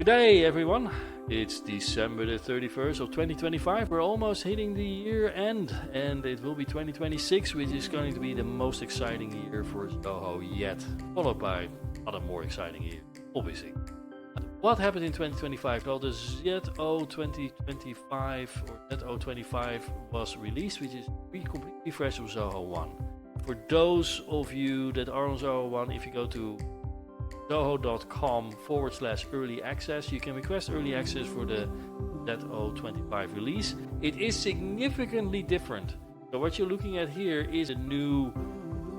Today, everyone, it's December the 31st of 2025. We're almost hitting the year end, and it will be 2026, which is going to be the most exciting year for Zoho yet, followed by other more exciting years, obviously. What happened in 2025? Well, the Zoho 2025 or Zoho 25 was released, which is completely fresh of Zoho One. For those of you that are on Zoho One, if you go to zoho.com/early access, you can request early access for the Zoho 25 release. It is significantly different. So what you're looking at here is a new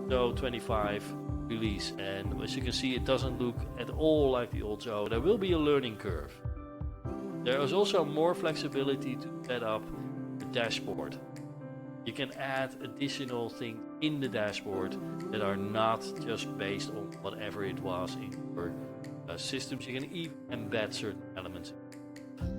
Zoho 25 release, and as you can see, it doesn't look at all like the old Zoho. There will be a learning curve. There is also more flexibility to set up the dashboard. You can add additional things in the dashboard that are not just based on whatever it was in your systems. You can even embed certain elements.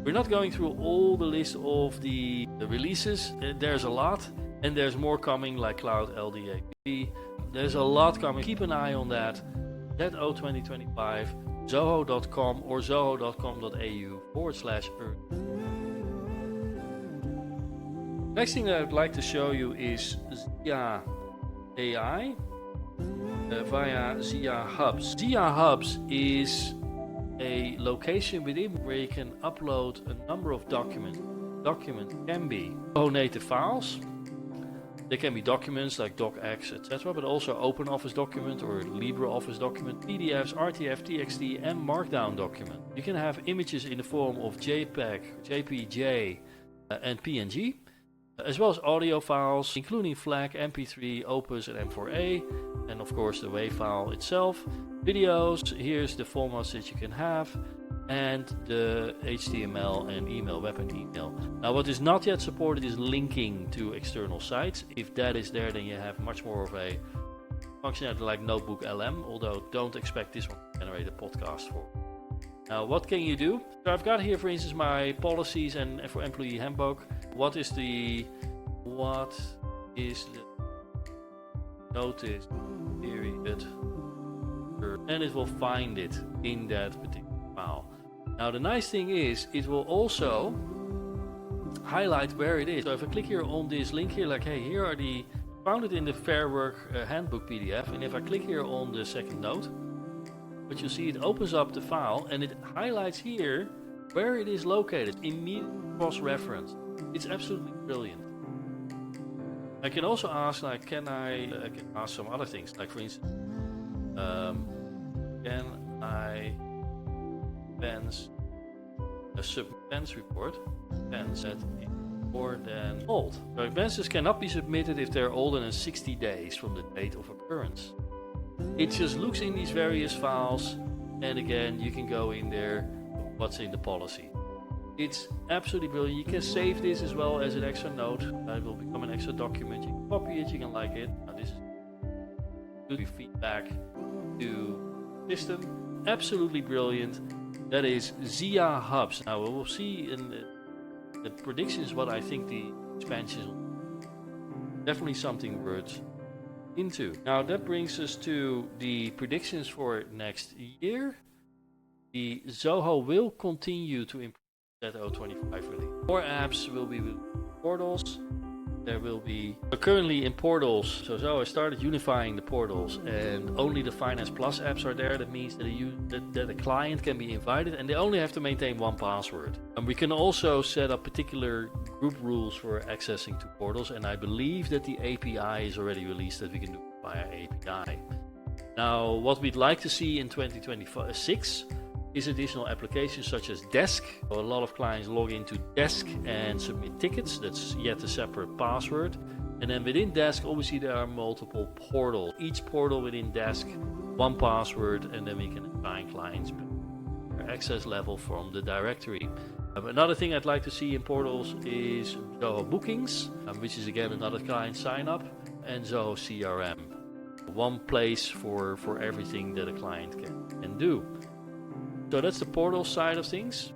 We're not going through all the list of the releases. There's a lot, and there's more coming, like Cloud LDAP. There's a lot coming. Keep an eye on that. Zoho 2025, zoho.com or zoho.com.au/earn. Next thing that I'd like to show you is Zia AI via Zia Hubs. Zia Hubs is a location within where you can upload a number of documents. Documents can be Zoho native files. They can be documents like docx, etc., but also OpenOffice document or LibreOffice document, PDFs, RTF, TXT, and Markdown document. You can have images in the form of JPEG, JPJ, and PNG. As well as audio files, including FLAC, MP3, Opus, and M4A, and of course the WAV file itself. Videos, here's the formats that you can have, and the HTML and email, web and email. Now what is not yet supported is linking to external sites. If that is there, then you have much more of a functionality like Notebook LM, although don't expect this one to generate a podcast for. Now what can you do? So I've got here, for instance, my policies and for employee handbook. What is the notice period? And it will find it in that particular file. Now the nice thing is it will also highlight where it is. So if I click here on this link here, like, hey, here are the found it in the Fair Work handbook PDF, and if I click here on the second note, what you see, it opens up the file and it highlights here where it is located, immediate cross-reference. It's absolutely brilliant. I can also ask, like, can I can ask some other things, like for instance, can I expense report expense that is more than old? So expenses cannot be submitted if they're older than 60 days from the date of occurrence. It just looks in these various files, and again, you can go in there, what's in the policy. It's absolutely brilliant. You can save this as well as an extra note. It will become an extra document. You can copy it, you can like it. Now this is good feedback to system. Absolutely brilliant. That is Zia Hubs. Now we will see in the predictions what I think the expansion is. Definitely something worth into. Now that brings us to the predictions for next year. The Zoho will continue to improve Zoho 25 release. More apps will be with portals. There will be currently in portals. So Zoho started unifying the portals, and only the Finance Plus apps are there. That means that a client can be invited, and they only have to maintain one password. And we can also set up particular group rules for accessing to portals, and I believe that the API is already released that we can do via API. Now, what we'd like to see in 2026 is additional applications such as Desk. So a lot of clients log into Desk and submit tickets. That's yet a separate password. And then within Desk, obviously there are multiple portals. Each portal within Desk, one password, and then we can assign clients their access level from the directory. Another thing I'd like to see in portals is Zoho Bookings, which is again another client sign up, and Zoho CRM. One place for everything that a client can do. So that's the portal side of things.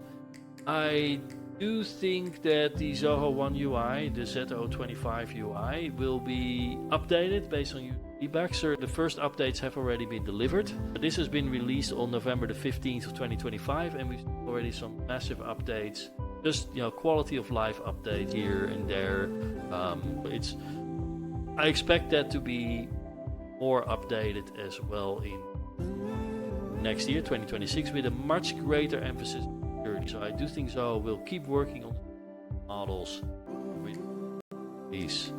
I do think that the Zoho One UI, the ZO25 UI, will be updated based on user feedback. So the first updates have already been delivered. This has been released on November the 15th of 2025, and we've seen already some massive updates. Just quality of life update here and there. I expect that to be more updated as well in next year, 2026, with a much greater emphasis on security. So I do think Zoho will keep working on models with these.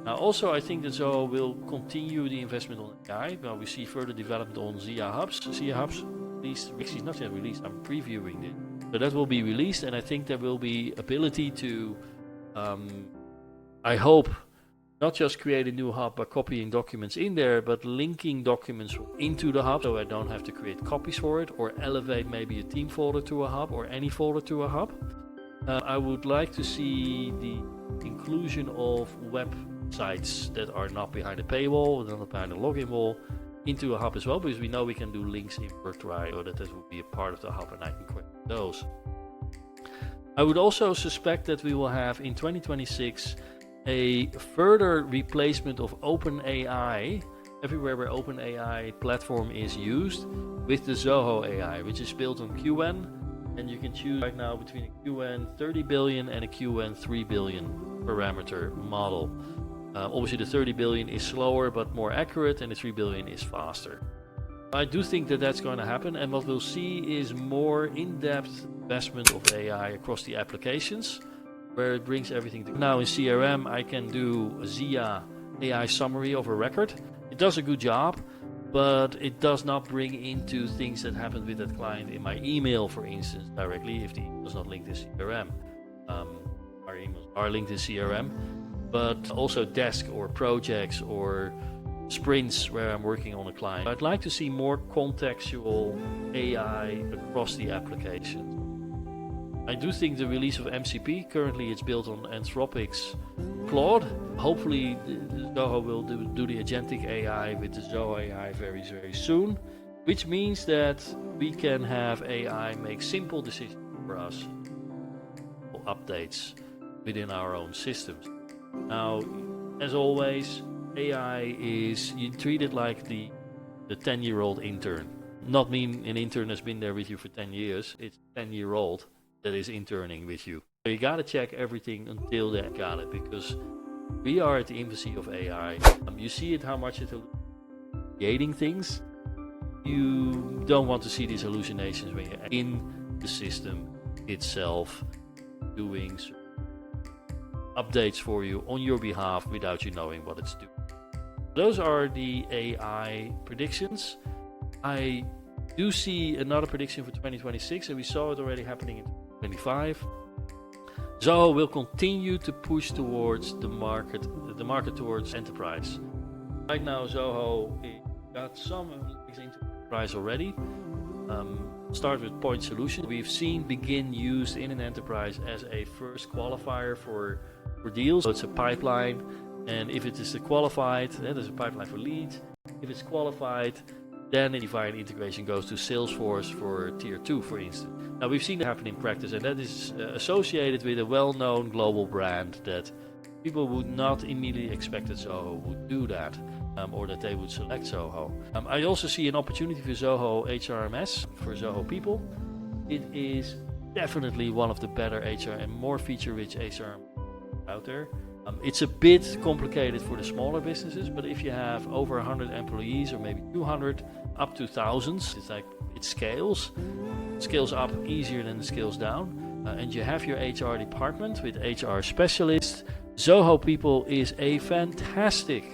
Now also I think that Zoho will continue the investment on AI. Well, we see further development on Zia Hubs. Zia Hubs is not yet released, I'm previewing it. So that will be released, and I think there will be ability to, I hope, not just create a new hub by copying documents in there, but linking documents into the hub so I don't have to create copies for it, or elevate maybe a team folder to a hub or any folder to a hub. I would like to see the inclusion of websites that are not behind a paywall, not behind a login wall, into a hub as well, because we know we can do links in WordTry, so that will be a part of the hub and I can create those. I would also suspect that we will have in 2026 a further replacement of OpenAI everywhere where OpenAI platform is used with the Zoho AI, which is built on QN, and you can choose right now between a QN 30 billion and a QN 3 billion parameter model. Obviously the 30 billion is slower but more accurate, and the 3 billion is faster. I do think that that's going to happen, and what we'll see is more in-depth investment of AI across the applications, where it brings everything together. Now in CRM I can do a Zia AI summary of a record. It does a good job, but it does not bring into things that happened with that client in my email, for instance, directly, if the email is not linked to CRM. Our emails are linked to CRM, but also desk or projects or sprints where I'm working on a client. I'd like to see more contextual AI across the application. I do think the release of MCP, currently it's built on Anthropic's Claude. Hopefully Zoho will do the agentic AI with the Zoho AI very, very soon, which means that we can have AI make simple decisions for us, updates within our own systems. Now, as always, AI is, you treat it like the 10-year-old intern. Not mean an intern has been there with you for 10 years, it's 10-year-old that is interning with you. So you gotta check everything until they got it, because we are at the infancy of AI. You see it, how much it's creating things. You don't want to see these hallucinations when you're in the system itself doing updates for you on your behalf without you knowing what it's doing. Those are the AI predictions. I do see another prediction for 2026, and we saw it already happening in 2025. Zoho will continue to push towards the market towards enterprise. Right now, Zoho got some into enterprise already. Start with point solution. We've seen begin used in an enterprise as a first qualifier for deals. So it's a pipeline, and if it is qualified, then there's a pipeline for leads. If it's qualified, then the divine integration goes to Salesforce for tier 2, for instance. Now we've seen that happen in practice, and that is associated with a well-known global brand that people would not immediately expect that Zoho would do that, or that they would select Zoho. I also see an opportunity for Zoho HRMS, for Zoho People. It is definitely one of the better HR and more feature-rich HR out there. It's a bit complicated for the smaller businesses, but if you have over 100 employees or maybe 200 up to thousands, it's like it scales up easier than it scales down, and you have your HR department with HR specialists. Zoho People is a fantastic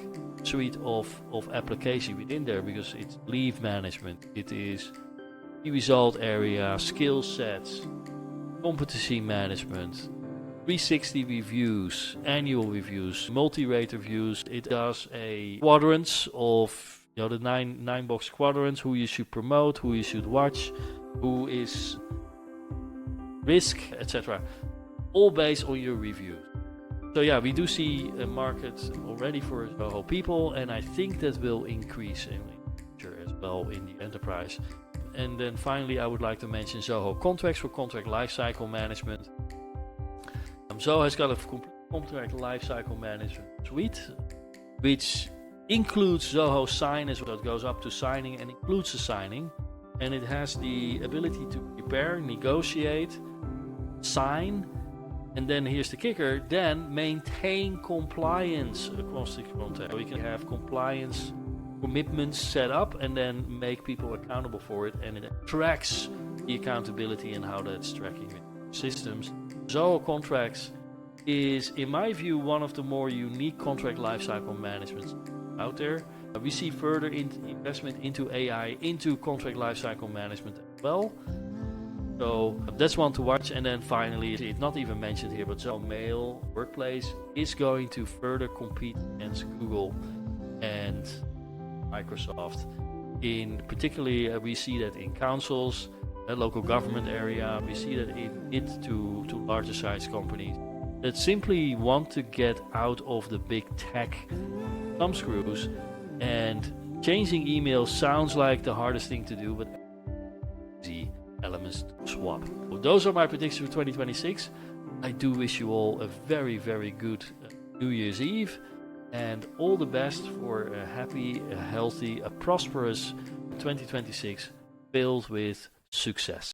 suite of application within there, because it's leave management, it is the result area, skill sets, competency management, 360 reviews, annual reviews, multi-rate reviews. It does a quadrants of the nine box quadrants, who you should promote, who you should watch, who is risk, etc. All based on your review. So yeah, we do see a market already for Zoho People, and I think that will increase in the future as well in the enterprise. And then finally, I would like to mention Zoho Contracts for contract lifecycle management. Zoho has got a complete contract lifecycle management suite, which includes Zoho Sign as well. It goes up to signing and includes the signing, and it has the ability to prepare, negotiate, sign, and then here's the kicker, then maintain compliance across the contract. So you can have compliance commitments set up and then make people accountable for it, and it tracks the accountability and how that's tracking systems. Zoho Contracts is, in my view, one of the more unique contract lifecycle managements out there. We see further investment into AI, into contract lifecycle management as well. So that's one to watch. And then finally, it's not even mentioned here, but Zoho Mail Workplace is going to further compete against Google and Microsoft. In particularly, we see that in councils, local government area. We see that in it to larger size companies that simply want to get out of the big tech thumbscrews. And changing email sounds like the hardest thing to do, but easy elements to swap. So those are my predictions for 2026. I do wish you all a very, very good New Year's Eve, and all the best for a happy, a healthy, a prosperous 2026 filled with success.